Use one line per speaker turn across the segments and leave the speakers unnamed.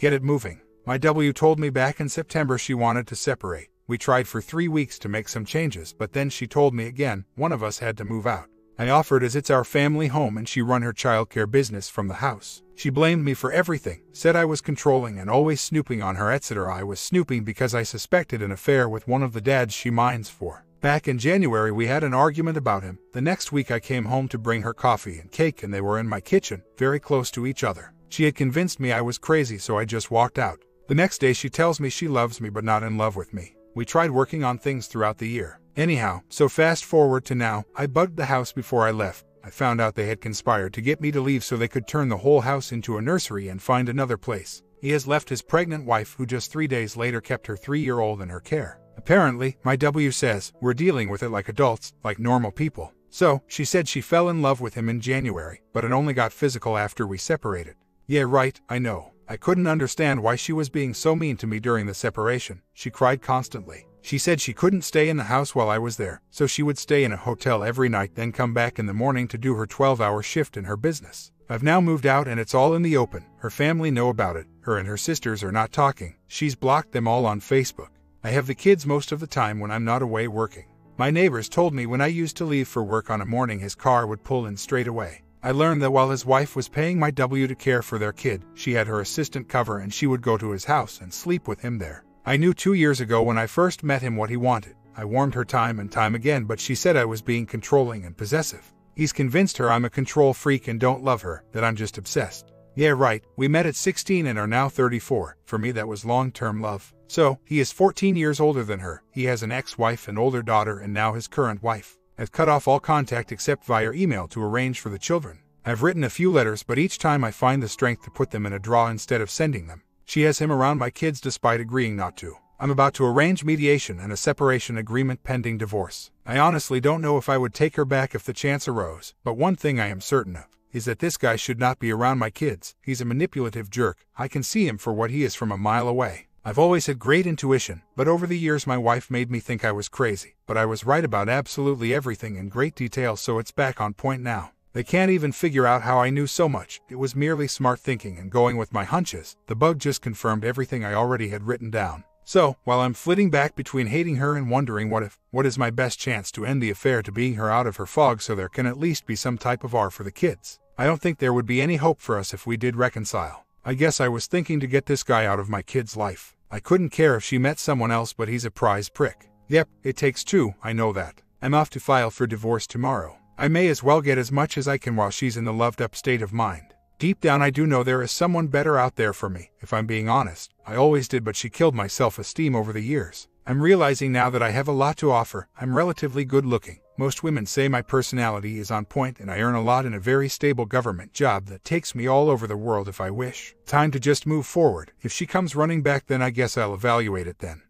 Get it moving. My W told me back in September she wanted to separate. We tried for 3 weeks to make some changes, but then she told me again, one of us had to move out. I offered as it's our family home and she run her childcare business from the house. She blamed me for everything, said I was controlling and always snooping on her, etc. I was snooping because I suspected an affair with one of the dads she minds for. Back in January we had an argument about him. The next week I came home to bring her coffee and cake and they were in my kitchen, very close to each other. She had convinced me I was crazy, so I just walked out. The next day she tells me she loves me but not in love with me. We tried working on things throughout the year. Anyhow, so fast forward to now, I bugged the house before I left. I found out they had conspired to get me to leave so they could turn the whole house into a nursery and find another place. He has left his pregnant wife, who just 3 days later kept her 3-year-old in her care. Apparently, my W says, we're dealing with it like adults, like normal people. So, she said she fell in love with him in January, but it only got physical after we separated. Yeah, right, I know. I couldn't understand why she was being so mean to me during the separation. She cried constantly. She said she couldn't stay in the house while I was there, so she would stay in a hotel every night, then come back in the morning to do her 12-hour shift in her business. I've now moved out and it's all in the open. Her family know about it. Her and her sisters are not talking. She's blocked them all on Facebook. I have the kids most of the time when I'm not away working. My neighbors told me when I used to leave for work on a morning his car would pull in straight away. I learned that while his wife was paying my W to care for their kid, she had her assistant cover and she would go to his house and sleep with him there. I knew 2 years ago when I first met him what he wanted. I warned her time and time again, but she said I was being controlling and possessive. He's convinced her I'm a control freak and don't love her, that I'm just obsessed. Yeah, right, we met at 16 and are now 34. For me that was long-term love. So, he is 14 years older than her. He has an ex-wife, an older daughter, and now his current wife. I've cut off all contact except via email to arrange for the children. I've written a few letters, but each time I find the strength to put them in a drawer instead of sending them. She has him around my kids despite agreeing not to. I'm about to arrange mediation and a separation agreement pending divorce. I honestly don't know if I would take her back if the chance arose, but one thing I am certain of is that this guy should not be around my kids. He's a manipulative jerk. I can see him for what he is from a mile away. I've always had great intuition, but over the years my wife made me think I was crazy. But I was right about absolutely everything in great detail, so it's back on point now. They can't even figure out how I knew so much. It was merely smart thinking and going with my hunches. The bug just confirmed everything I already had written down. So, while I'm flitting back between hating her and wondering what is my best chance to end the affair to being her out of her fog so there can at least be some type of R for the kids, I don't think there would be any hope for us if we did reconcile. I guess I was thinking to get this guy out of my kid's life. I couldn't care if she met someone else, but he's a prize prick. Yep, it takes two, I know that. I'm off to file for divorce tomorrow. I may as well get as much as I can while she's in the loved-up state of mind. Deep down I do know there is someone better out there for me, if I'm being honest. I always did, but she killed my self-esteem over the years. I'm realizing now that I have a lot to offer. I'm relatively good-looking. Most women say my personality is on point and I earn a lot in a very stable government job that takes me all over the world if I wish. Time to just move forward. If she comes running back, then I guess I'll evaluate it then.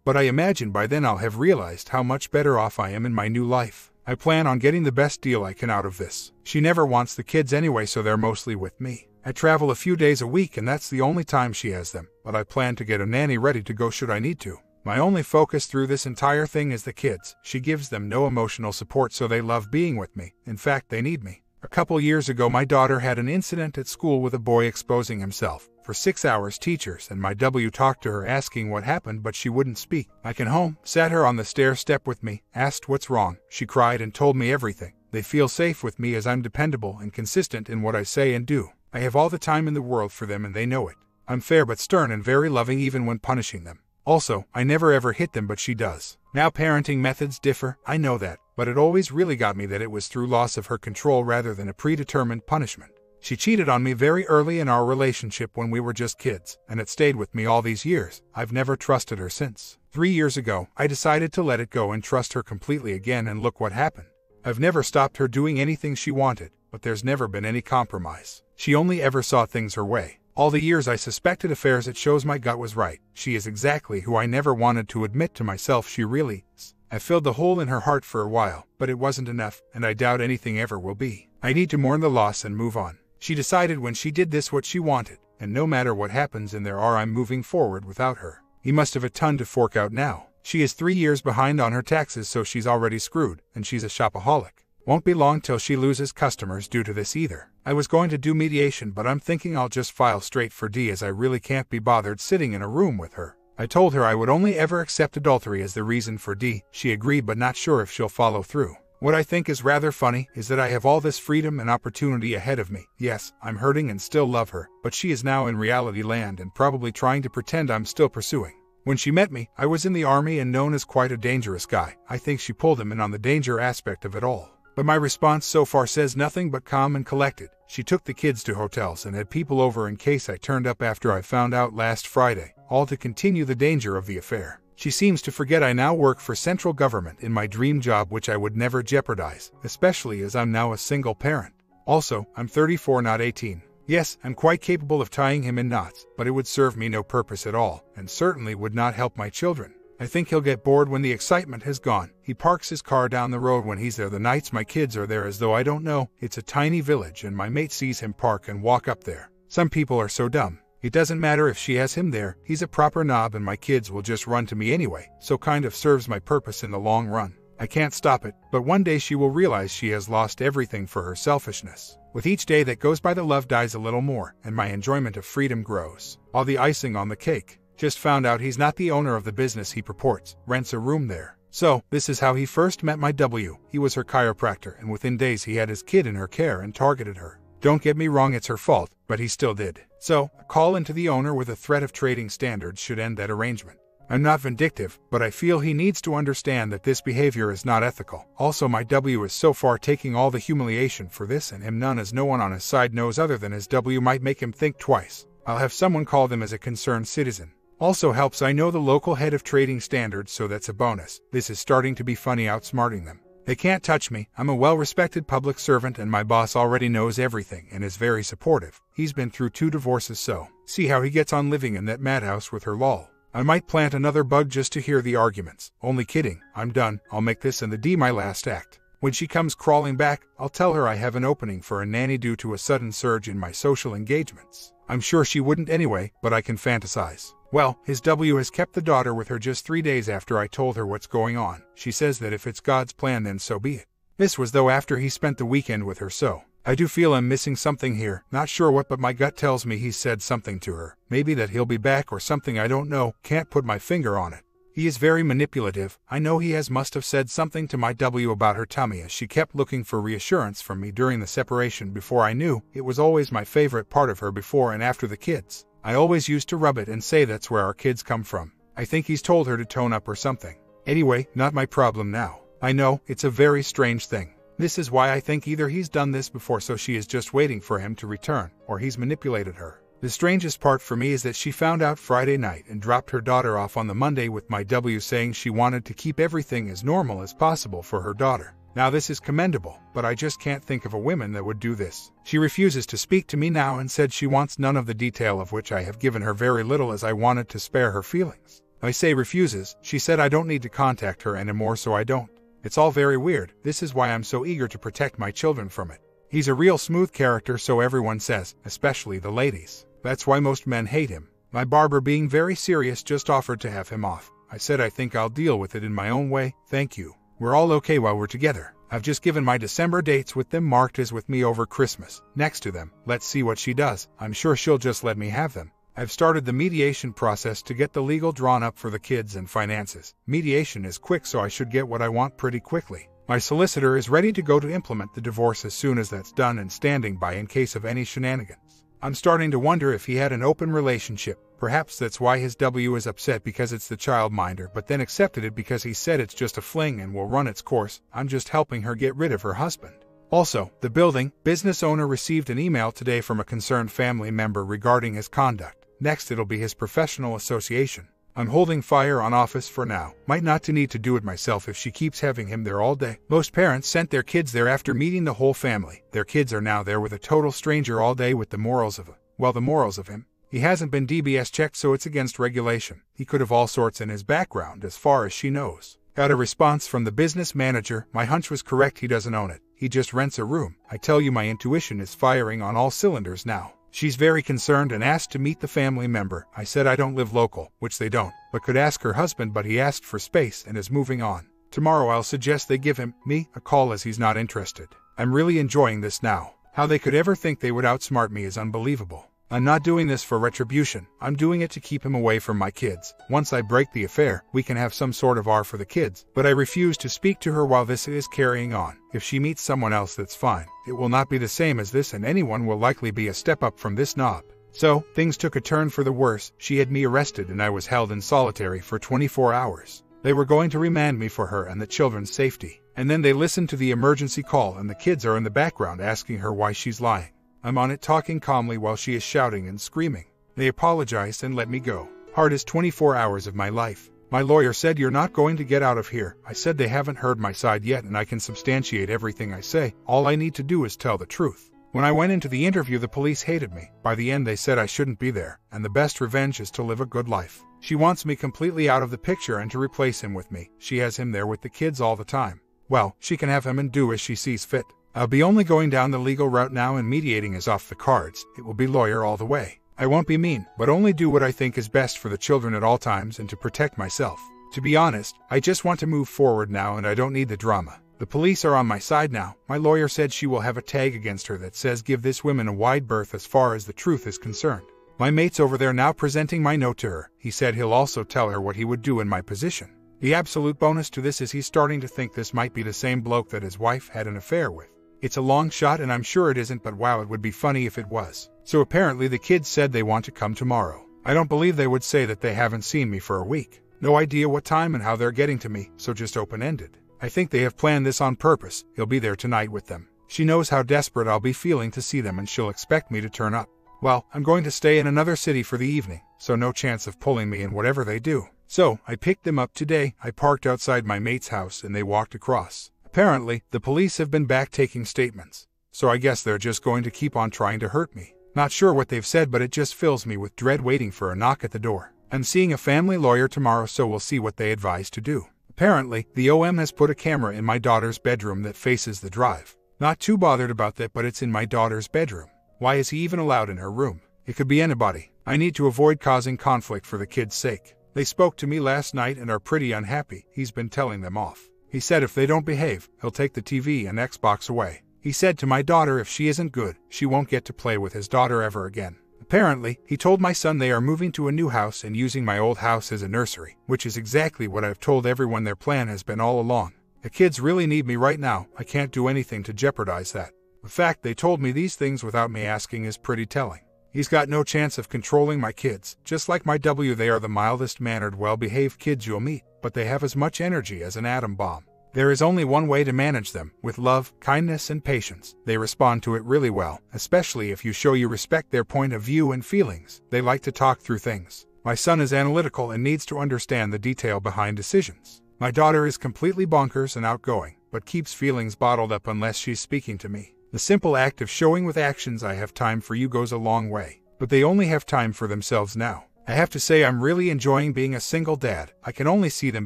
But I imagine by then I'll have realized how much better off I am in my new life. I plan on getting the best deal I can out of this. She never wants the kids anyway, so they're mostly with me. I travel a few days a week and that's the only time she has them, but I plan to get a nanny ready to go should I need to. My only focus through this entire thing is the kids. She gives them no emotional support, so they love being with me. In fact, they need me. A couple years ago my daughter had an incident at school with a boy exposing himself. For 6 hours teachers and my W talked to her asking what happened, but she wouldn't speak. I came home, sat her on the stair step with me, asked what's wrong. She cried and told me everything. They feel safe with me as I'm dependable and consistent in what I say and do. I have all the time in the world for them and they know it. I'm fair but stern and very loving even when punishing them. Also, I never ever hit them, but she does. Now parenting methods differ, I know that, but it always really got me that it was through loss of her control rather than a predetermined punishment. She cheated on me very early in our relationship when we were just kids, and it stayed with me all these years. I've never trusted her since. 3 years ago, I decided to let it go and trust her completely again, and look what happened. I've never stopped her doing anything she wanted, but there's never been any compromise. She only ever saw things her way. All the years I suspected affairs, it shows my gut was right. She is exactly who I never wanted to admit to myself she really is. I filled the hole in her heart for a while, but it wasn't enough, and I doubt anything ever will be. I need to mourn the loss and move on. She decided when she did this what she wanted, and no matter what happens in there I'm moving forward without her. He must have a ton to fork out now. She is 3 years behind on her taxes, so she's already screwed, and she's a shopaholic. Won't be long till she loses customers due to this either. I was going to do mediation, but I'm thinking I'll just file straight for D, as I really can't be bothered sitting in a room with her. I told her I would only ever accept adultery as the reason for D. She agreed, but not sure if she'll follow through. What I think is rather funny is that I have all this freedom and opportunity ahead of me. Yes, I'm hurting and still love her, but she is now in reality land and probably trying to pretend I'm still pursuing. When she met me, I was in the army and known as quite a dangerous guy. I think she pulled him in on the danger aspect of it all. But my response so far says nothing but calm and collected. She took the kids to hotels and had people over in case I turned up after I found out last Friday, all to continue the danger of the affair. She seems to forget I now work for central government in my dream job, which I would never jeopardize, especially as I'm now a single parent. Also, I'm 34, not 18. Yes, I'm quite capable of tying him in knots, but it would serve me no purpose at all, and certainly would not help my children. I think he'll get bored when the excitement has gone. He parks his car down the road when he's there the nights my kids are there, as though I don't know. It's a tiny village and my mate sees him park and walk up there. Some people are so dumb. It doesn't matter if she has him there, he's a proper knob and my kids will just run to me anyway, so kind of serves my purpose in the long run. I can't stop it, but one day she will realize she has lost everything for her selfishness. With each day that goes by, the love dies a little more, and my enjoyment of freedom grows. All the icing on the cake. Just found out he's not the owner of the business he purports, rents a room there. So, this is how he first met my W. He was her chiropractor, and within days he had his kid in her care and targeted her. Don't get me wrong, it's her fault, but he still did. So, a call into the owner with a threat of trading standards should end that arrangement. I'm not vindictive, but I feel he needs to understand that this behavior is not ethical. Also, my W is so far taking all the humiliation for this and him none, as no one on his side knows other than his W might make him think twice. I'll have someone call them as a concerned citizen. Also helps I know the local head of trading standards, so that's a bonus. This is starting to be funny, outsmarting them. They can't touch me. I'm a well-respected public servant and my boss already knows everything and is very supportive. He's been through 2 divorces, so see how he gets on living in that madhouse with her, lol. I might plant another bug just to hear the arguments. Only kidding. I'm done. I'll make this and the D my last act. When she comes crawling back, I'll tell her I have an opening for a nanny due to a sudden surge in my social engagements. I'm sure she wouldn't anyway, but I can fantasize. Well, his W has kept the daughter with her just 3 days after I told her what's going on. She says that if it's God's plan, then so be it. This was though after he spent the weekend with her, so I do feel I'm missing something here. Not sure what, but my gut tells me he's said something to her. Maybe that he'll be back or something, I don't know. Can't put my finger on it. He is very manipulative. I know he must have said something to my W about her tummy, as she kept looking for reassurance from me during the separation. Before I knew, it was always my favorite part of her before and after the kids. I always used to rub it and say that's where our kids come from. I think he's told her to tone up or something. Anyway, not my problem now. I know, it's a very strange thing. This is why I think either he's done this before, so she is just waiting for him to return, or he's manipulated her. The strangest part for me is that she found out Friday night and dropped her daughter off on the Monday with my W, saying she wanted to keep everything as normal as possible for her daughter. Now this is commendable, but I just can't think of a woman that would do this. She refuses to speak to me now and said she wants none of the detail, of which I have given her very little, as I wanted to spare her feelings. I say refuses. She said I don't need to contact her anymore, so I don't. It's all very weird. This is why I'm so eager to protect my children from it. He's a real smooth character, so everyone says, especially the ladies. That's why most men hate him. My barber, being very serious, just offered to have him off. I said I think I'll deal with it in my own way, thank you. We're all okay while we're together. I've just given my December dates with them marked as with me over Christmas, next to them. Let's see what she does. I'm sure she'll just let me have them. I've started the mediation process to get the legal drawn up for the kids and finances. Mediation is quick, so I should get what I want pretty quickly. My solicitor is ready to go to implement the divorce as soon as that's done and standing by in case of any shenanigans. I'm starting to wonder if he had an open relationship. Perhaps that's why his W is upset, because it's the childminder, but then accepted it because he said it's just a fling and will run its course. I'm just helping her get rid of her husband. Also, the business owner received an email today from a concerned family member regarding his conduct. Next it'll be his professional association. I'm holding fire on office for now. Might not need to do it myself if she keeps having him there all day. Most parents sent their kids there after meeting the whole family. Their kids are now there with a total stranger all day with the morals of him. He hasn't been DBS checked, so it's against regulation. He could have all sorts in his background as far as she knows. Got a response from the business manager. My hunch was correct, he doesn't own it. He just rents a room. I tell you, my intuition is firing on all cylinders now. She's very concerned and asked to meet the family member. I said I don't live local, which they don't, but could ask her husband, but he asked for space and is moving on. Tomorrow I'll suggest they give me a call, as he's not interested. I'm really enjoying this now. How they could ever think they would outsmart me is unbelievable. I'm not doing this for retribution, I'm doing it to keep him away from my kids. Once I break the affair, we can have some sort of R for the kids, but I refuse to speak to her while this is carrying on. If she meets someone else, that's fine. It will not be the same as this, and anyone will likely be a step up from this knob. So, things took a turn for the worse. She had me arrested and I was held in solitary for 24 hours. They were going to remand me for her and the children's safety. And then they listened to the emergency call and the kids are in the background asking her why she's lying. I'm on it talking calmly while she is shouting and screaming. They apologized and let me go. Hardest 24 hours of my life. My lawyer said, "You're not going to get out of here." I said they haven't heard my side yet and I can substantiate everything I say. All I need to do is tell the truth. When I went into the interview, the police hated me. By the end they said I shouldn't be there, and the best revenge is to live a good life. She wants me completely out of the picture and to replace him with me. She has him there with the kids all the time. Well, she can have him and do as she sees fit. I'll be only going down the legal route now and mediating is off the cards. It will be lawyer all the way. I won't be mean, but only do what I think is best for the children at all times and to protect myself. To be honest, I just want to move forward now and I don't need the drama. The police are on my side now. My lawyer said she will have a tag against her that says give this woman a wide berth as far as the truth is concerned. My mate's over there now presenting my note to her. He said he'll also tell her what he would do in my position. The absolute bonus to this is he's starting to think this might be the same bloke that his wife had an affair with. It's a long shot and I'm sure it isn't, but wow, it would be funny if it was. So apparently the kids said they want to come tomorrow. I don't believe they would say that they haven't seen me for a week. No idea what time and how they're getting to me, so just open-ended. I think they have planned this on purpose. He'll be there tonight with them. She knows how desperate I'll be feeling to see them and she'll expect me to turn up. Well, I'm going to stay in another city for the evening, so no chance of pulling me in whatever they do. So, I picked them up today. I parked outside my mate's house and they walked across. Apparently, the police have been back taking statements, so I guess they're just going to keep on trying to hurt me. Not sure what they've said, but it just fills me with dread waiting for a knock at the door. I'm seeing a family lawyer tomorrow, so we'll see what they advise to do. Apparently, the OM has put a camera in my daughter's bedroom that faces the drive. Not too bothered about that, but it's in my daughter's bedroom. Why is he even allowed in her room? It could be anybody. I need to avoid causing conflict for the kids' sake. They spoke to me last night and are pretty unhappy. He's been telling them off. He said if they don't behave, he'll take the TV and Xbox away. He said to my daughter if she isn't good, she won't get to play with his daughter ever again. Apparently, he told my son they are moving to a new house and using my old house as a nursery, which is exactly what I've told everyone their plan has been all along. The kids really need me right now. I can't do anything to jeopardize that. The fact they told me these things without me asking is pretty telling. He's got no chance of controlling my kids. Just like my W, they are the mildest mannered, well-behaved kids you'll meet, but they have as much energy as an atom bomb. There is only one way to manage them, with love, kindness, and patience. They respond to it really well, especially if you show you respect their point of view and feelings. They like to talk through things. My son is analytical and needs to understand the detail behind decisions. My daughter is completely bonkers and outgoing, but keeps feelings bottled up unless she's speaking to me. The simple act of showing with actions I have time for you goes a long way, but they only have time for themselves now. I have to say I'm really enjoying being a single dad. I can only see them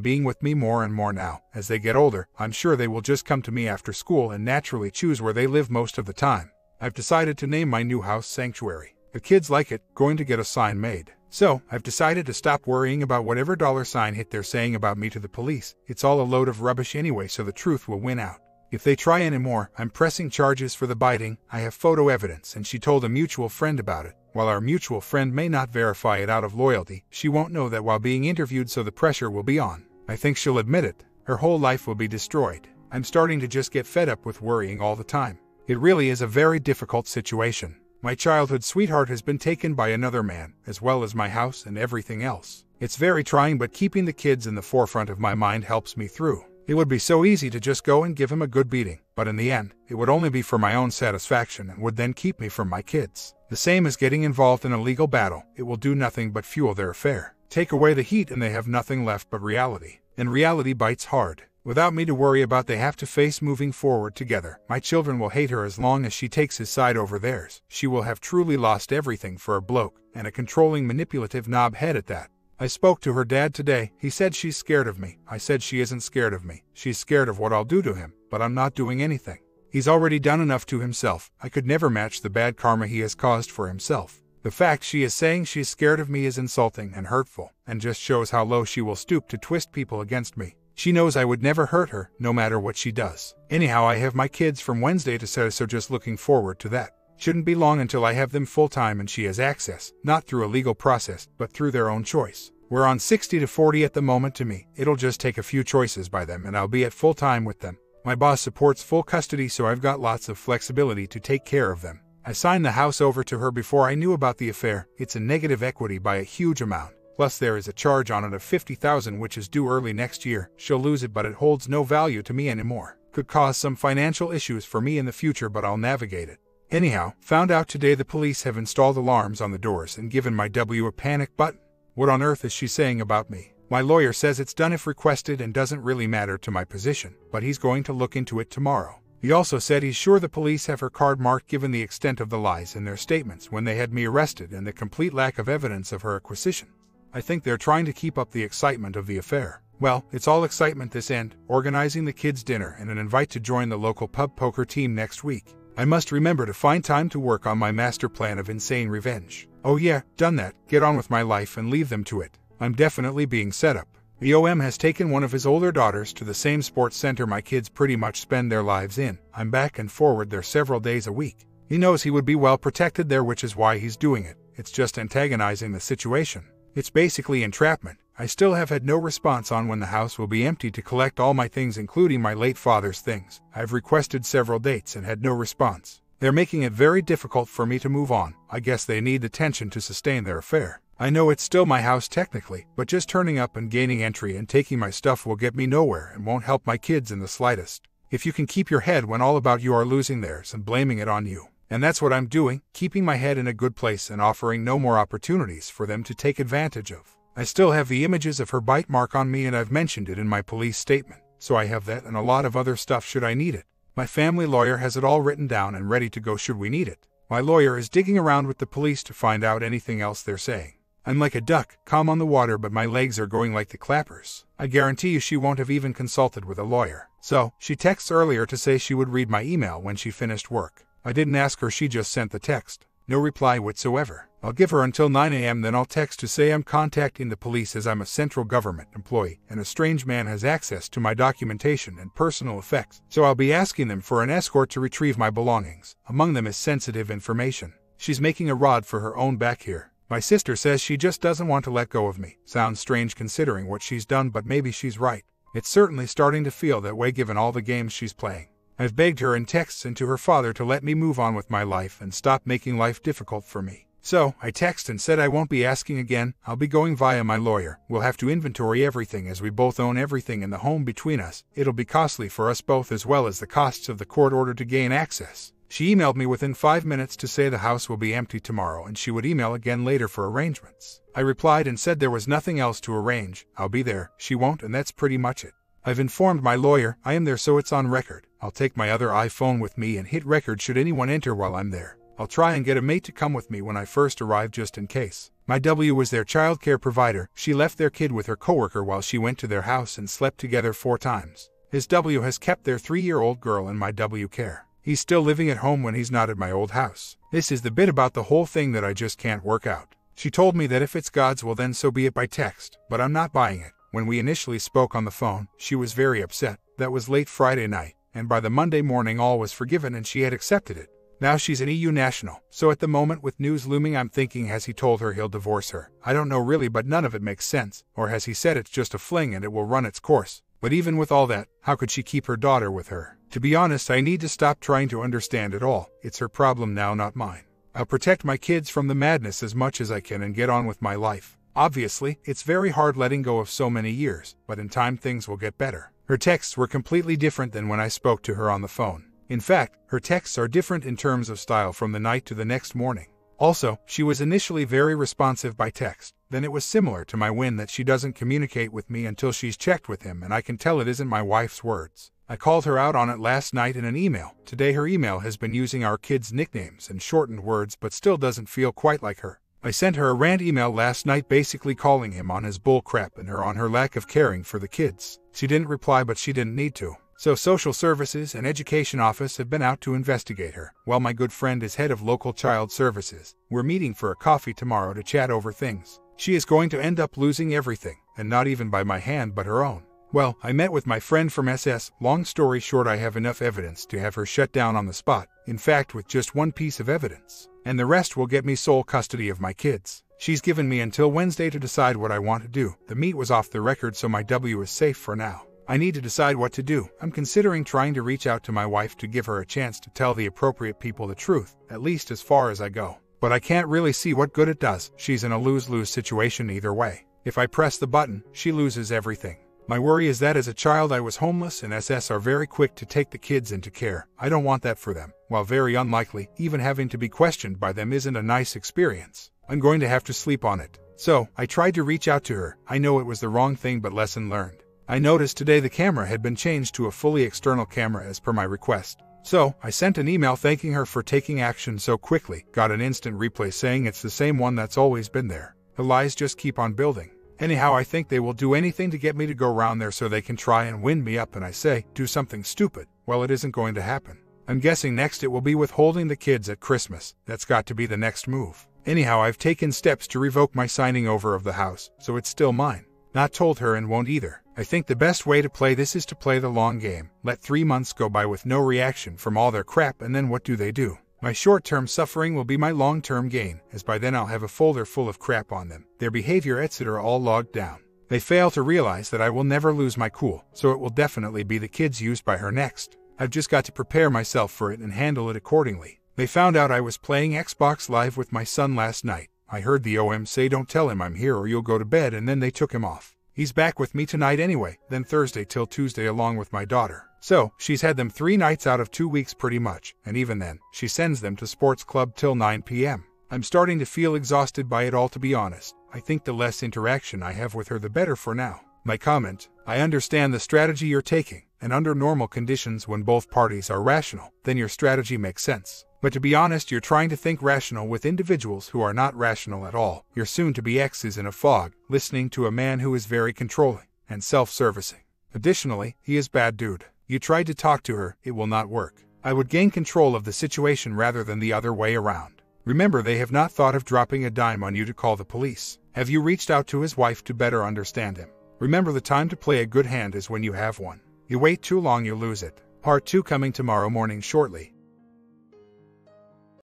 being with me more and more now. As they get older, I'm sure they will just come to me after school and naturally choose where they live most of the time. I've decided to name my new house Sanctuary. The kids like it, going to get a sign made. So, I've decided to stop worrying about whatever $ hit they're saying about me to the police. It's all a load of rubbish anyway, so the truth will win out. If they try anymore, I'm pressing charges for the biting. I have photo evidence and she told a mutual friend about it. While our mutual friend may not verify it out of loyalty, she won't know that while being interviewed, so the pressure will be on. I think she'll admit it. Her whole life will be destroyed. I'm starting to just get fed up with worrying all the time. It really is a very difficult situation. My childhood sweetheart has been taken by another man, as well as my house and everything else. It's very trying, but keeping the kids in the forefront of my mind helps me through. It would be so easy to just go and give him a good beating, but in the end, it would only be for my own satisfaction and would then keep me from my kids. The same as getting involved in a legal battle. It will do nothing but fuel their affair. Take away the heat and they have nothing left but reality. And reality bites hard. Without me to worry about, they have to face moving forward together. My children will hate her as long as she takes his side over theirs. She will have truly lost everything for a bloke, and a controlling, manipulative knobhead at that. I spoke to her dad today. He said she's scared of me. I said she isn't scared of me. She's scared of what I'll do to him, but I'm not doing anything. He's already done enough to himself. I could never match the bad karma he has caused for himself. The fact she is saying she's scared of me is insulting and hurtful, and just shows how low she will stoop to twist people against me. She knows I would never hurt her, no matter what she does. Anyhow, I have my kids from Wednesday to Saturday, so just looking forward to that. Shouldn't be long until I have them full-time and she has access, not through a legal process, but through their own choice. We're on 60-40 at the moment to me. It'll just take a few choices by them and I'll be at full-time with them. My boss supports full custody, so I've got lots of flexibility to take care of them. I signed the house over to her before I knew about the affair. It's a negative equity by a huge amount. Plus there is a charge on it of $50,000 which is due early next year. She'll lose it, but it holds no value to me anymore. Could cause some financial issues for me in the future, but I'll navigate it. Anyhow, found out today the police have installed alarms on the doors and given my W a panic button. What on earth is she saying about me? My lawyer says it's done if requested and doesn't really matter to my position, but he's going to look into it tomorrow. He also said he's sure the police have her card marked given the extent of the lies in their statements when they had me arrested and the complete lack of evidence of her acquisition. I think they're trying to keep up the excitement of the affair. Well, it's all excitement this end, organizing the kids' dinner and an invite to join the local pub poker team next week. I must remember to find time to work on my master plan of insane revenge. Oh yeah, done that, get on with my life and leave them to it. I'm definitely being set up. The OM has taken one of his older daughters to the same sports center my kids pretty much spend their lives in. I'm back and forward there several days a week. He knows he would be well protected there, which is why he's doing it. It's just antagonizing the situation. It's basically entrapment. I still have had no response on when the house will be empty to collect all my things, including my late father's things. I've requested several dates and had no response. They're making it very difficult for me to move on. I guess they need the tension to sustain their affair. I know it's still my house technically, but just turning up and gaining entry and taking my stuff will get me nowhere and won't help my kids in the slightest. If you can keep your head when all about you are losing theirs and blaming it on you. And that's what I'm doing, keeping my head in a good place and offering no more opportunities for them to take advantage of. I still have the images of her bite mark on me and I've mentioned it in my police statement, so I have that and a lot of other stuff should I need it. My family lawyer has it all written down and ready to go should we need it. My lawyer is digging around with the police to find out anything else they're saying. I'm like a duck, calm on the water, but my legs are going like the clappers. I guarantee you she won't have even consulted with a lawyer. So, she texts earlier to say she would read my email when she finished work. I didn't ask her, she just sent the text. No reply whatsoever. I'll give her until 9 a.m. then I'll text to say I'm contacting the police as I'm a central government employee and a strange man has access to my documentation and personal effects. So I'll be asking them for an escort to retrieve my belongings. Among them is sensitive information. She's making a rod for her own back here. My sister says she just doesn't want to let go of me. Sounds strange considering what she's done, but maybe she's right. It's certainly starting to feel that way given all the games she's playing. I've begged her in texts and to her father to let me move on with my life and stop making life difficult for me. So, I text and said I won't be asking again, I'll be going via my lawyer. We'll have to inventory everything as we both own everything in the home between us. It'll be costly for us both as well as the costs of the court order to gain access. She emailed me within 5 minutes to say the house will be empty tomorrow and she would email again later for arrangements. I replied and said there was nothing else to arrange. I'll be there, she won't, and that's pretty much it. I've informed my lawyer I am there so it's on record. I'll take my other iPhone with me and hit record should anyone enter while I'm there. I'll try and get a mate to come with me when I first arrive just in case. My W was their childcare provider. She left their kid with her coworker while she went to their house and slept together 4 times. His W has kept their 3-year-old girl in my W care. He's still living at home when he's not at my old house. This is the bit about the whole thing that I just can't work out. She told me that if it's God's will then so be it by text, but I'm not buying it. When we initially spoke on the phone, she was very upset. That was late Friday night, and by the Monday morning all was forgiven and she had accepted it. Now she's an EU national, so at the moment with news looming I'm thinking, has he told her he'll divorce her? I don't know really, but none of it makes sense. Or has he said it's just a fling and it will run its course? But even with all that, how could she keep her daughter with her? To be honest, I need to stop trying to understand it all. It's her problem now, not mine. I'll protect my kids from the madness as much as I can and get on with my life. Obviously, it's very hard letting go of so many years, but in time things will get better. Her texts were completely different than when I spoke to her on the phone. In fact, her texts are different in terms of style from the night to the next morning. Also, she was initially very responsive by text. Then it was similar to my win that she doesn't communicate with me until she's checked with him, and I can tell it isn't my wife's words. I called her out on it last night in an email. Today her email has been using our kids' nicknames and shortened words but still doesn't feel quite like her. I sent her a rant email last night basically calling him on his bull crap and her on her lack of caring for the kids. She didn't reply, but she didn't need to. So social services and education office have been out to investigate her. While my good friend is head of local child services, we're meeting for a coffee tomorrow to chat over things. She is going to end up losing everything, and not even by my hand but her own. Well, I met with my friend from SS. Long story short, I have enough evidence to have her shut down on the spot. In fact, with just one piece of evidence. And the rest will get me sole custody of my kids. She's given me until Wednesday to decide what I want to do. The meat was off the record, so my W is safe for now. I need to decide what to do. I'm considering trying to reach out to my wife to give her a chance to tell the appropriate people the truth, at least as far as I go. But I can't really see what good it does. She's in a lose-lose situation either way. If I press the button, she loses everything. My worry is that as a child I was homeless, and SS are very quick to take the kids into care. I don't want that for them. While very unlikely, even having to be questioned by them isn't a nice experience. I'm going to have to sleep on it. So, I tried to reach out to her. I know it was the wrong thing, but lesson learned. I noticed today the camera had been changed to a fully external camera as per my request. So, I sent an email thanking her for taking action so quickly. Got an instant replay saying it's the same one that's always been there. The lies just keep on building. Anyhow, I think they will do anything to get me to go round there so they can try and wind me up, and I say, do something stupid. Well, it isn't going to happen. I'm guessing next it will be withholding the kids at Christmas. That's got to be the next move. Anyhow, I've taken steps to revoke my signing over of the house, so it's still mine. Not told her and won't either. I think the best way to play this is to play the long game. Let 3 months go by with no reaction from all their crap, and then what do? My short-term suffering will be my long-term gain, as by then I'll have a folder full of crap on them, their behavior, etc. all logged down. They fail to realize that I will never lose my cool, so it will definitely be the kids used by her next. I've just got to prepare myself for it and handle it accordingly. They found out I was playing Xbox Live with my son last night. I heard the OM say don't tell him I'm here or you'll go to bed, and then they took him off. He's back with me tonight anyway, then Thursday till Tuesday along with my daughter. So, she's had them 3 nights out of 2 weeks pretty much, and even then, she sends them to sports club till 9 p.m. I'm starting to feel exhausted by it all, to be honest. I think the less interaction I have with her the better for now. My comment: I understand the strategy you're taking, and under normal conditions when both parties are rational, then your strategy makes sense. But to be honest, you're trying to think rational with individuals who are not rational at all. Your soon-to-be ex is in a fog, listening to a man who is very controlling and self-servicing. Additionally, he is bad dude. You tried to talk to her, it will not work. I would gain control of the situation rather than the other way around. Remember, they have not thought of dropping a dime on you to call the police. Have you reached out to his wife to better understand him? Remember, the time to play a good hand is when you have one. You wait too long, you lose it. Part 2 coming tomorrow morning shortly.